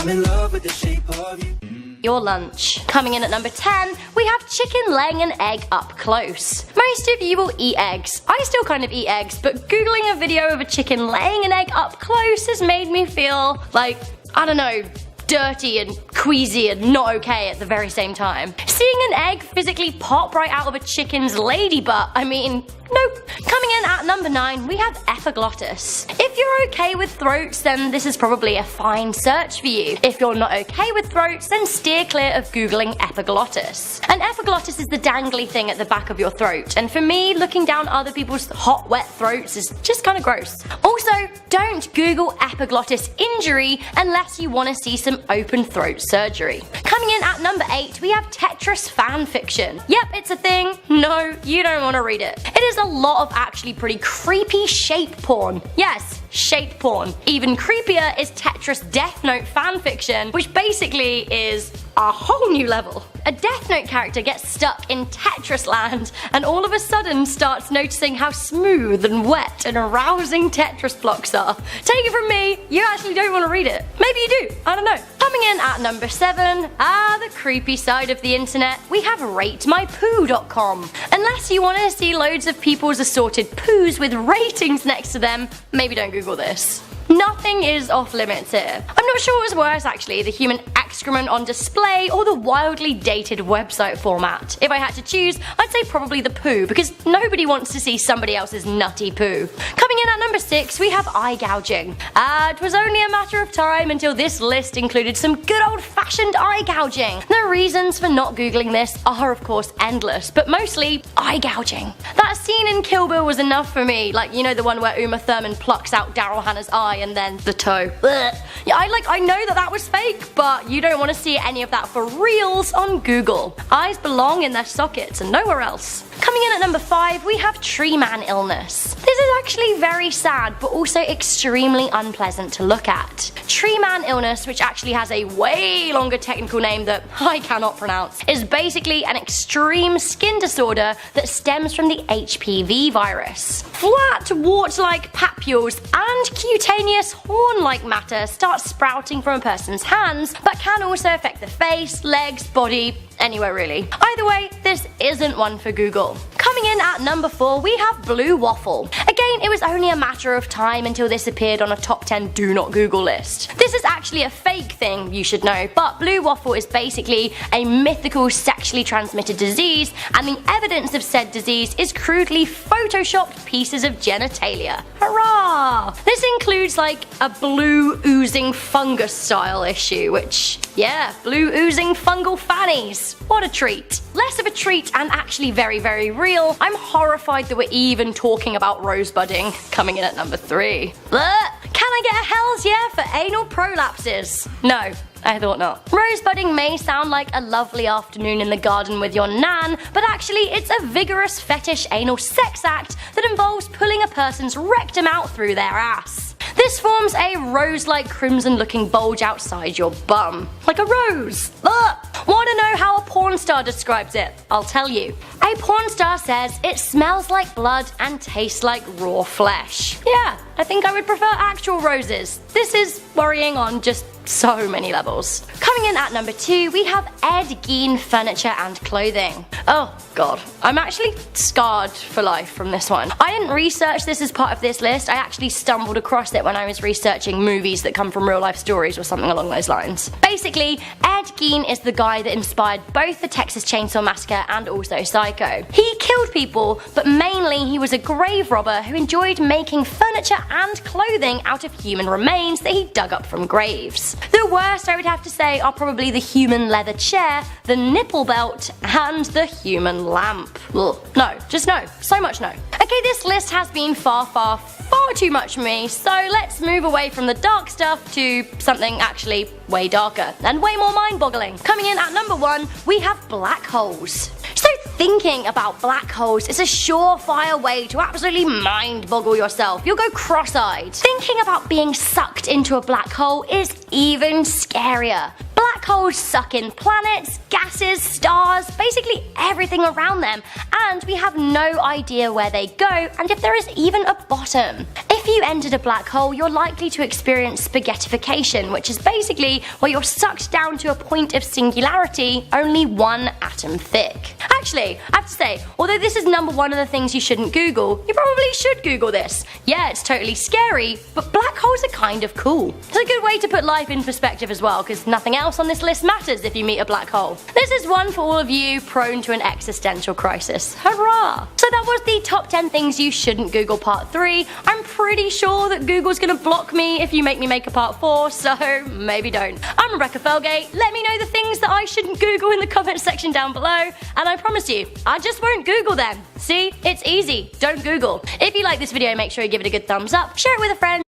I'm in love with the shape of you. Your lunch. Coming in at number 10, we have chicken laying an egg up close. Most of you will eat eggs. I still kind of eat eggs, but googling a video of a chicken laying an egg up close has made me feel like, I don't know, dirty and queasy and not okay at the very same time. Seeing an egg physically pop right out of a chicken's lady butt, I mean, nope. Coming in at number 9, we have epiglottis. If you're okay with throats, then this is probably a fine search for you. If you're not okay with throats, then steer clear of googling epiglottis. An epiglottis is the dangly thing at the back of your throat, and for me, looking down other people's hot, wet throats is just kind of gross. Also, don't Google epiglottis injury unless you want to see some open throat surgery. Coming in at number 8, we have Tetris fanfiction. Yep, it's a thing. No, you don't want to read it. It is a lot of actually pretty creepy shape porn. Yes, shape porn. Even creepier is Tetris Death Note fanfiction, which basically is a whole new level. A Death Note character gets stuck in Tetris land and all of a sudden starts noticing how smooth and wet and arousing Tetris blocks are. Take it from me, you actually don't want to read it. Maybe you do, I don't know. Coming in at number 7, the creepy side of the internet, we have ratemypoo.com. Unless you want to see loads of people's assorted poos with ratings next to them, maybe don't Google this. Nothing is off limits here. I'm not sure what was worse actually, the human excrement on display or the wildly dated website format. If I had to choose, I'd say probably the poo, because nobody wants to see somebody else's nutty poo. Coming in at number 6, we have eye gouging. It was only a matter of time until this list included some good old-fashioned eye gouging. The reasons for not googling this are of course endless, but mostly eye gouging. That scene in Kill Bill was enough for me, like you know the one where Uma Thurman plucks out Daryl Hannah's eye and then the toe. Ugh. Yeah, I know that was fake, but you don't want to see any of that for reals on Google. Eyes belong in their sockets and nowhere else. Coming in at number 5, we have tree man illness. This is actually very sad, but also extremely unpleasant to look at. Tree man illness, which actually has a way longer technical name that I cannot pronounce, is basically an extreme skin disorder that stems from the HPV virus. Flat, wart-like papules and cutaneous horn-like matter start sprouting from a person's hands, but can also affect the face, legs, body, anywhere really. Either way, this isn't one for Google. Coming in at number 4, we have blue waffle. Again, it was only a matter of time until this appeared on a top 10 do not Google list. This is actually a fake thing, you should know, but blue waffle is basically a mythical sexually transmitted disease, and the evidence of said disease is crudely photoshopped pieces of genitalia. Hurrah! This includes like a blue oozing fungus style issue, which, yeah, blue oozing fungal fannies. What a treat. Less of a treat and actually very, very real. I'm horrified that we're even talking about rosebudding. Coming in at number 3. Can I get a hells yeah for anal prolapses? No. I thought not. Rosebudding may sound like a lovely afternoon in the garden with your nan, but actually it's a vigorous fetish anal sex act that involves pulling a person's rectum out through their ass. This forms a rose-like crimson-looking bulge outside your bum. Like a rose. Ugh. Want to know how a porn star describes it? I'll tell you. A porn star says it smells like blood and tastes like raw flesh. Yeah, I think I would prefer actual roses. This is worrying on just so many levels. Coming in at number 2, we have Ed Gein furniture and clothing. Oh god, I'm actually scarred for life from this one. I didn't research this as part of this list, I actually stumbled across it when I was researching movies that come from real life stories or something along those lines. Basically, Ed Gein is the guy that inspired both the Texas Chainsaw Massacre and also Psycho. He killed people, but mainly he was a grave robber who enjoyed making furniture and clothing out of human remains that he dug up from graves. The worst I would have to say are probably the human leather chair, the nipple belt, and the human lamp. Ugh. No, just no. So much no. Okay, this list has been far too much for me, so let's move away from the dark stuff to something actually way darker and way more mind-boggling. Coming in at number 1, we have black holes. So thinking about black holes is a surefire way to absolutely mind-boggle yourself. You'll go cross-eyed. Thinking about being sucked into a black hole is even scarier. Black holes suck in planets, gases, stars, basically everything around them, and we have no idea where they go and if there is even a bottom. If you entered a black hole, you're likely to experience spaghettification, which is basically where you're sucked down to a point of singularity, only one atom thick. Actually, I have to say, although this is number one of the things you shouldn't Google, you probably should Google this. Yeah, it's totally scary, but black holes are kind of cool. It's a good way to put life in perspective as well, because nothing else on this list matters if you meet a black hole. This is one for all of you prone to an existential crisis. Hurrah! So that was the top 10 things you shouldn't Google part 3. I'm pretty sure that Google's gonna block me if you make me make a part 4, so maybe don't. I'm Rebecca Felgate. Let me know the things that I shouldn't Google in the comment section down below, and I promise you, I just won't Google them. See? It's easy. Don't Google. If you like this video, make sure you give it a good thumbs up, share it with a friend,